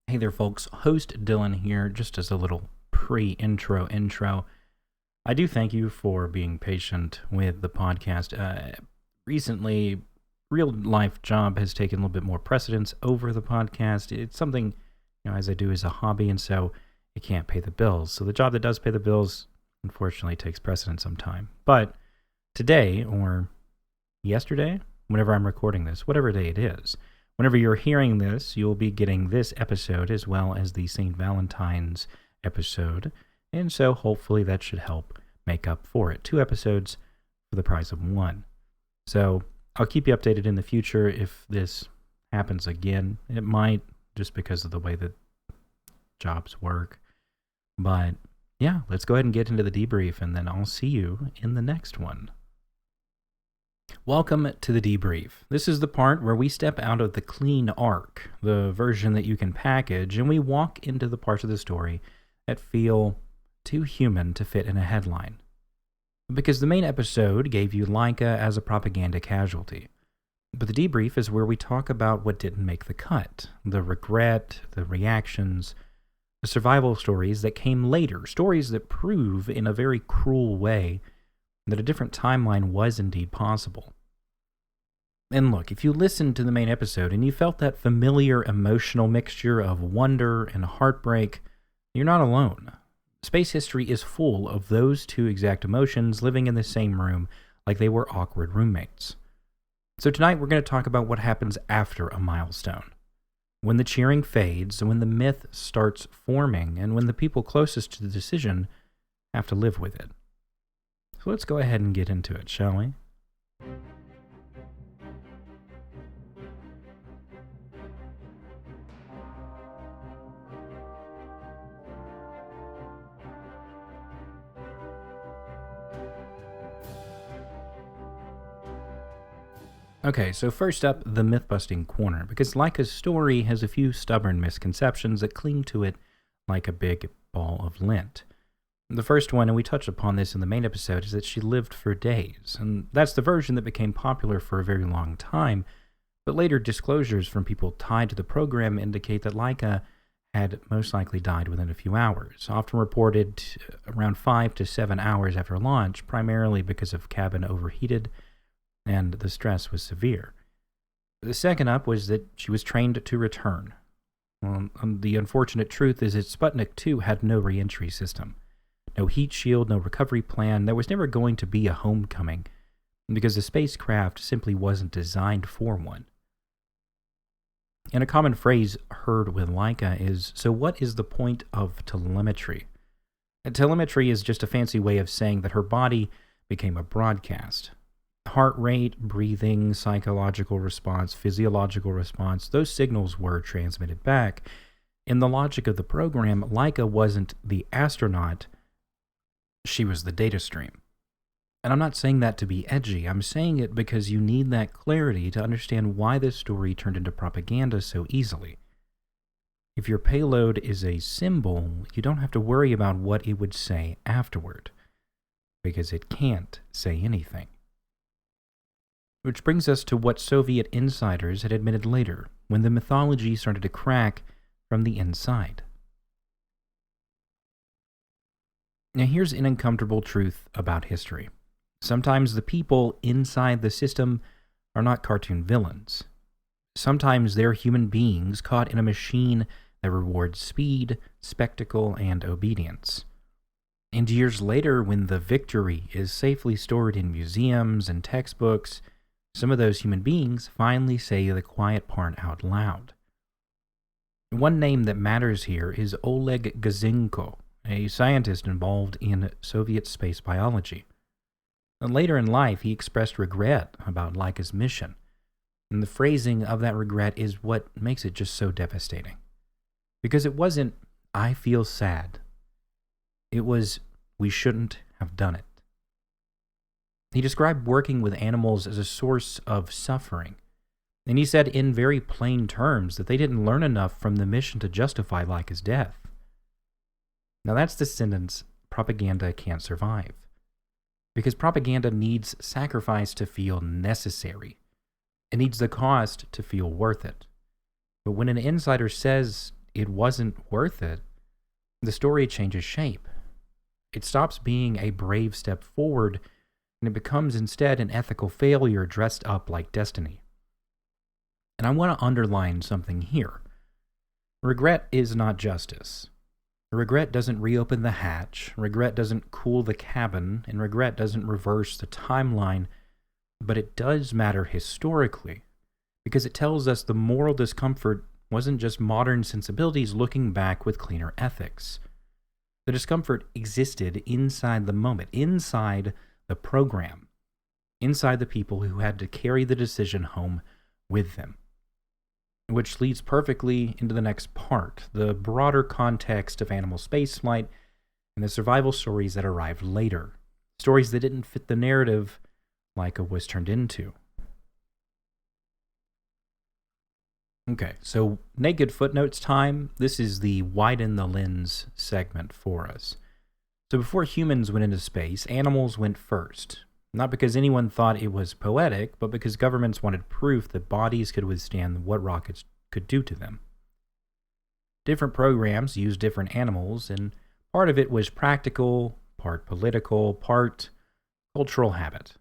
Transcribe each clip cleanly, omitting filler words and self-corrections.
Hey there, folks. Host Dylan here, just as a little pre-intro. I do thank you for being patient with the podcast. Recently, real life job has taken a little bit more precedence over the podcast. It's something, as I do as a hobby, and so it can't pay the bills. So the job that does pay the bills, unfortunately, takes precedence sometime. But today, or yesterday, whenever I'm recording this, whatever day it is, whenever you're hearing this, you'll be getting this episode as well as the St. Valentine's episode, and so hopefully that should help make up for it. 2 episodes for the price of 1. So I'll keep you updated in the future if this happens again. It might, just because of the way that jobs work. But yeah, let's go ahead and get into the debrief, and then I'll see you in the next one. Welcome to the debrief. This is the part where we step out of the clean arc, the version that you can package, and we walk into the parts of the story that feel too human to fit in a headline. Because the main episode gave you Laika as a propaganda casualty. But the debrief is where we talk about what didn't make the cut, the regret, the reactions, the survival stories that came later, stories that prove in a very cruel way that a different timeline was indeed possible. And look, if you listened to the main episode and you felt that familiar emotional mixture of wonder and heartbreak, you're not alone. Space history is full of those two exact emotions living in the same room like they were awkward roommates. So tonight we're going to talk about what happens after a milestone. When the cheering fades, when the myth starts forming, and when the people closest to the decision have to live with it. So let's go ahead and get into it, shall we? Okay, so first up, the myth-busting corner, because Laika's story has a few stubborn misconceptions that cling to it like a big ball of lint. The first one, and we touched upon this in the main episode, is that she lived for days, and that's the version that became popular for a very long time, but later disclosures from people tied to the program indicate that Laika had most likely died within a few hours, often reported around 5 to 7 hours after launch, primarily because of cabin overheated, and the stress was severe. The second up was that she was trained to return. Well, the unfortunate truth is that Sputnik 2 had no re-entry system. No heat shield, no recovery plan. There was never going to be a homecoming because the spacecraft simply wasn't designed for one. And a common phrase heard with Laika is, so what is the point of telemetry? Telemetry is just a fancy way of saying that her body became a broadcast. Heart rate, breathing, psychological response, physiological response, those signals were transmitted back. In the logic of the program, Laika wasn't the astronaut, she was the data stream. And I'm not saying that to be edgy, I'm saying it because you need that clarity to understand why this story turned into propaganda so easily. If your payload is a symbol, you don't have to worry about what it would say afterward, because it can't say anything. Which brings us to what Soviet insiders had admitted later, when the mythology started to crack from the inside. Now here's an uncomfortable truth about history. Sometimes the people inside the system are not cartoon villains. Sometimes they're human beings caught in a machine that rewards speed, spectacle, and obedience. And years later, when the victory is safely stored in museums and textbooks, some of those human beings finally say the quiet part out loud. One name that matters here is Oleg Gazinko, a scientist involved in Soviet space biology. And later in life, he expressed regret about Laika's mission, and the phrasing of that regret is what makes it just so devastating. Because it wasn't, I feel sad. It was, we shouldn't have done it. He described working with animals as a source of suffering, and he said in very plain terms that they didn't learn enough from the mission to justify Laika's death. Now that's the sentence propaganda can't survive, because propaganda needs sacrifice to feel necessary. It needs the cost to feel worth it. But when an insider says it wasn't worth it, the story changes shape. It stops being a brave step forward, and it becomes instead an ethical failure dressed up like destiny. And I want to underline something here. Regret is not justice. Regret doesn't reopen the hatch, regret doesn't cool the cabin, and regret doesn't reverse the timeline, but it does matter historically, because it tells us the moral discomfort wasn't just modern sensibilities looking back with cleaner ethics. The discomfort existed inside the moment, inside the program, inside the people who had to carry the decision home with them. Which leads perfectly into the next part, the broader context of animal spaceflight and the survival stories that arrived later. Stories that didn't fit the narrative Laika was turned into. Okay, so naked footnotes time. This is the widen the lens segment for us. So before humans went into space, animals went first. Not because anyone thought it was poetic, but because governments wanted proof that bodies could withstand what rockets could do to them. Different programs used different animals, and part of it was practical, part political, part cultural habit.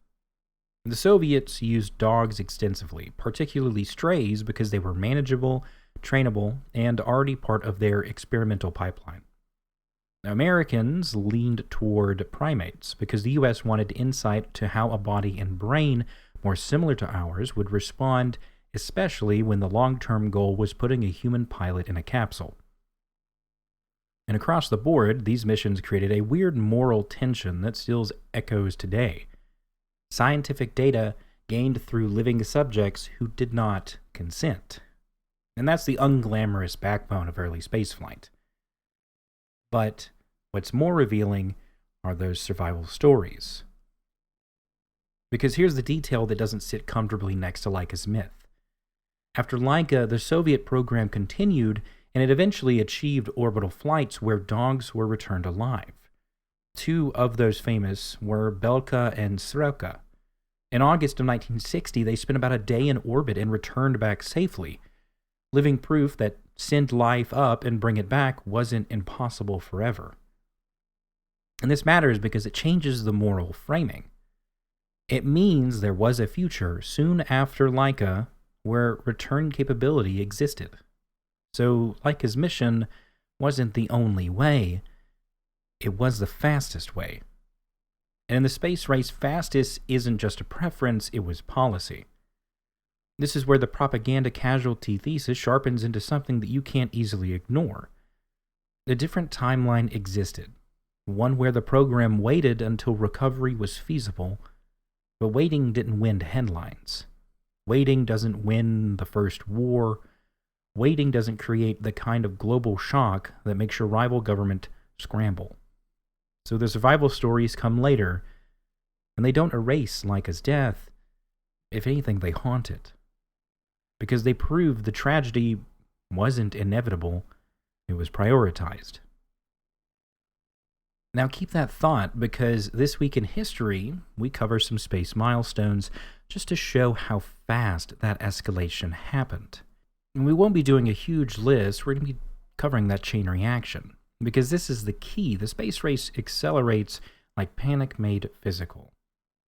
The Soviets used dogs extensively, particularly strays, because they were manageable, trainable, and already part of their experimental pipeline. Americans leaned toward primates because the U.S. wanted insight to how a body and brain more similar to ours would respond, especially when the long-term goal was putting a human pilot in a capsule. And across the board, these missions created a weird moral tension that still echoes today. Scientific data gained through living subjects who did not consent. And that's the unglamorous backbone of early spaceflight. But what's more revealing are those survival stories. Because here's the detail that doesn't sit comfortably next to Laika's myth. After Laika, the Soviet program continued, and it eventually achieved orbital flights where dogs were returned alive. Two of those famous were Belka and Srelka. In August of 1960, they spent about a day in orbit and returned back safely, living proof that send life up and bring it back wasn't impossible forever. And this matters because it changes the moral framing. It means there was a future soon after Laika where return capability existed. So Laika's mission wasn't the only way, it was the fastest way. And in the space race, fastest isn't just a preference, it was policy. This is where the propaganda casualty thesis sharpens into something that you can't easily ignore. A different timeline existed, one where the program waited until recovery was feasible, but waiting didn't win headlines. Waiting doesn't win the first war. Waiting doesn't create the kind of global shock that makes your rival government scramble. So the survival stories come later, and they don't erase Laika's death. If anything, they haunt it. Because they prove the tragedy wasn't inevitable, it was prioritized. Now keep that thought, because this week in history, we cover some space milestones just to show how fast that escalation happened. And we won't be doing a huge list, we're going to be covering that chain reaction. Because this is the key, the space race accelerates like panic made physical.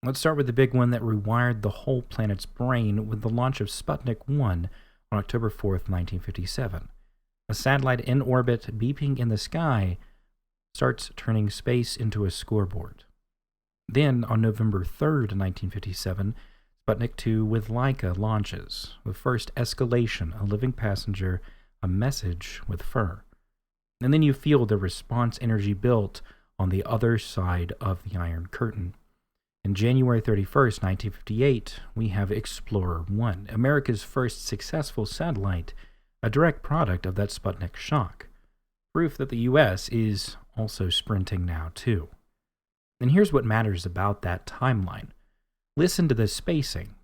Let's start with the big one that rewired the whole planet's brain with the launch of Sputnik 1 on October 4th, 1957. A satellite in orbit beeping in the sky starts turning space into a scoreboard. Then, on November 3rd, 1957, Sputnik 2 with Laika launches, the first escalation, a living passenger, a message with fur. And then you feel the response energy built on the other side of the Iron Curtain. On January 31st, 1958, we have Explorer 1, America's first successful satellite, a direct product of that Sputnik shock. Proof that the U.S. is also sprinting now, too. And here's what matters about that timeline. Listen to the spacing.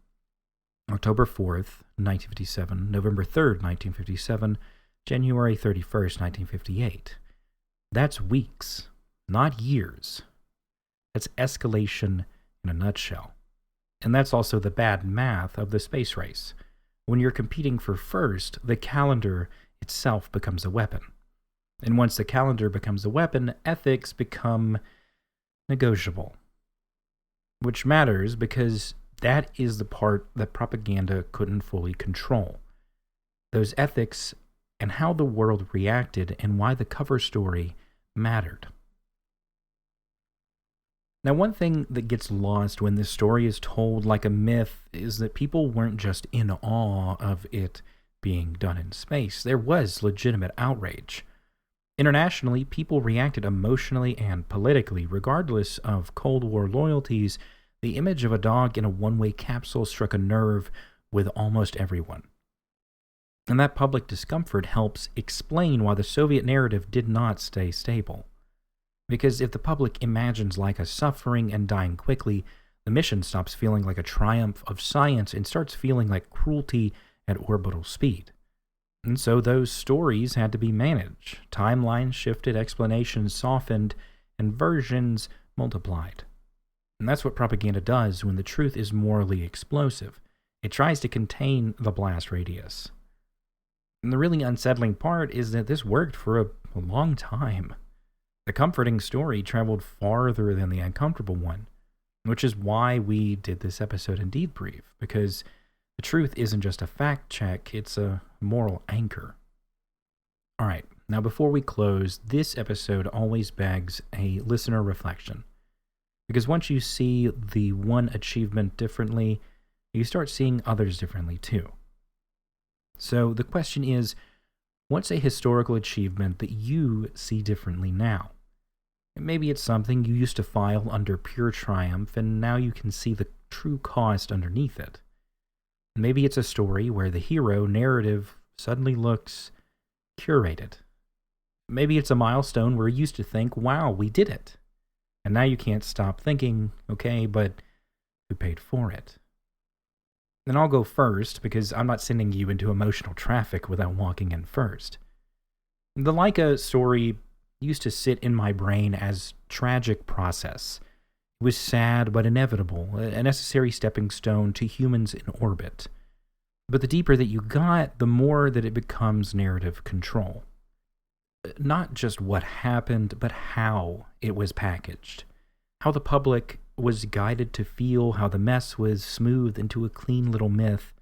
October 4th, 1957, November 3rd, 1957, January 31st, 1958. That's weeks, not years. That's escalation in a nutshell. And that's also the bad math of the space race. When you're competing for first, the calendar itself becomes a weapon. And once the calendar becomes a weapon, ethics become negotiable. Which matters because that is the part that propaganda couldn't fully control. Those ethics and how the world reacted and why the cover story mattered. Now, one thing that gets lost when this story is told like a myth is that people weren't just in awe of it being done in space. There was legitimate outrage. Internationally, people reacted emotionally and politically. Regardless of Cold War loyalties, the image of a dog in a one-way capsule struck a nerve with almost everyone. And that public discomfort helps explain why the Soviet narrative did not stay stable. Because if the public imagines Laika suffering and dying quickly, the mission stops feeling like a triumph of science and starts feeling like cruelty at orbital speed. And so those stories had to be managed. Timelines shifted, explanations softened, and versions multiplied. And that's what propaganda does when the truth is morally explosive. It tries to contain the blast radius. And the really unsettling part is that this worked for a long time. The comforting story traveled farther than the uncomfortable one, which is why we did this episode in Debrief, because the truth isn't just a fact check, it's a moral anchor. Alright, now before we close, this episode always begs a listener reflection. Because once you see the one achievement differently, you start seeing others differently too. So the question is, what's a historical achievement that you see differently now? Maybe it's something you used to file under pure triumph, and now you can see the true cost underneath it. Maybe it's a story where the hero narrative suddenly looks curated. Maybe it's a milestone where you used to think, wow, we did it. And now you can't stop thinking, okay, but who paid for it? Then I'll go first, because I'm not sending you into emotional traffic without walking in first. The Laika story used to sit in my brain as tragic process. It was sad but inevitable, a necessary stepping stone to humans in orbit. But the deeper that you got, the more that it becomes narrative control. Not just what happened, but how it was packaged. How the public was guided to feel, how the mess was smoothed into a clean little myth.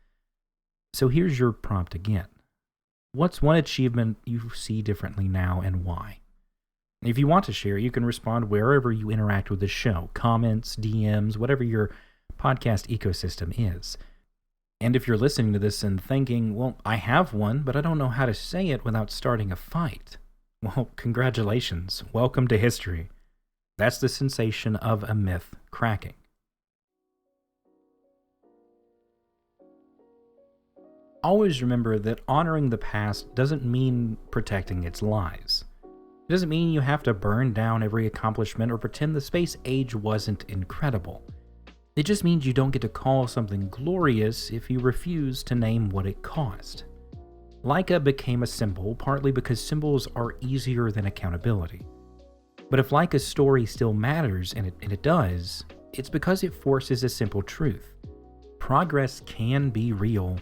So here's your prompt again. What's one achievement you see differently now and why? If you want to share, you can respond wherever you interact with the show. Comments, DMs, whatever your podcast ecosystem is. And if you're listening to this and thinking, well, I have one, but I don't know how to say it without starting a fight. Well, congratulations. Welcome to history. That's the sensation of a myth cracking. Always remember that honoring the past doesn't mean protecting its lies. It doesn't mean you have to burn down every accomplishment or pretend the space age wasn't incredible. It just means you don't get to call something glorious if you refuse to name what it cost. Laika became a symbol partly because symbols are easier than accountability. But if Laika's story still matters, and it does, it's because it forces a simple truth. Progress can be real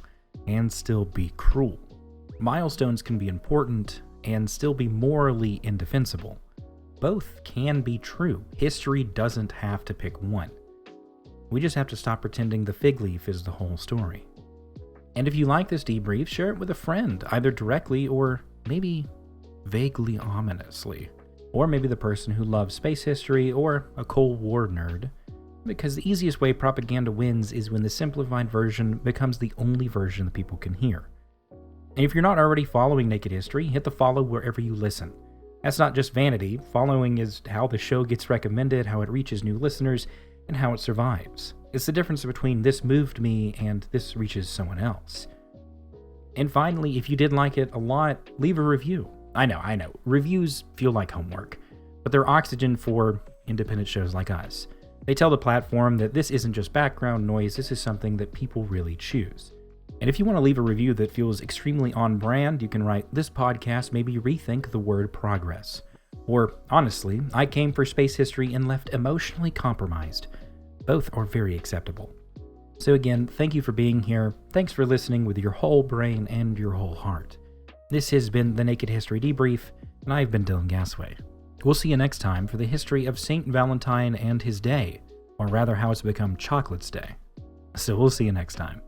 and still be cruel. Milestones can be important and still be morally indefensible. Both can be true. History doesn't have to pick one. We just have to stop pretending the fig leaf is the whole story. And if you like this debrief, share it with a friend, either directly or maybe vaguely ominously. Or maybe the person who loves space history or a Cold War nerd. Because the easiest way propaganda wins is when the simplified version becomes the only version that people can hear. And if you're not already following Naked History, hit the follow wherever you listen. That's not just vanity. Following is how the show gets recommended, how it reaches new listeners, and how it survives. It's the difference between this moved me and this reaches someone else. And finally, if you did like it a lot, leave a review. I know. Reviews feel like homework, but they're oxygen for independent shows like us. They tell the platform that this isn't just background noise, this is something that people really choose. And if you want to leave a review that feels extremely on brand, you can write, "This podcast made me rethink the word progress." Or, "Honestly, I came for space history and left emotionally compromised." Both are very acceptable. So again, thank you for being here. Thanks for listening with your whole brain and your whole heart. This has been the Naked History Debrief, and I've been Dylan Gasway. We'll see you next time for the history of St. Valentine and his day, or rather how it's become Chocolate's Day. So we'll see you next time.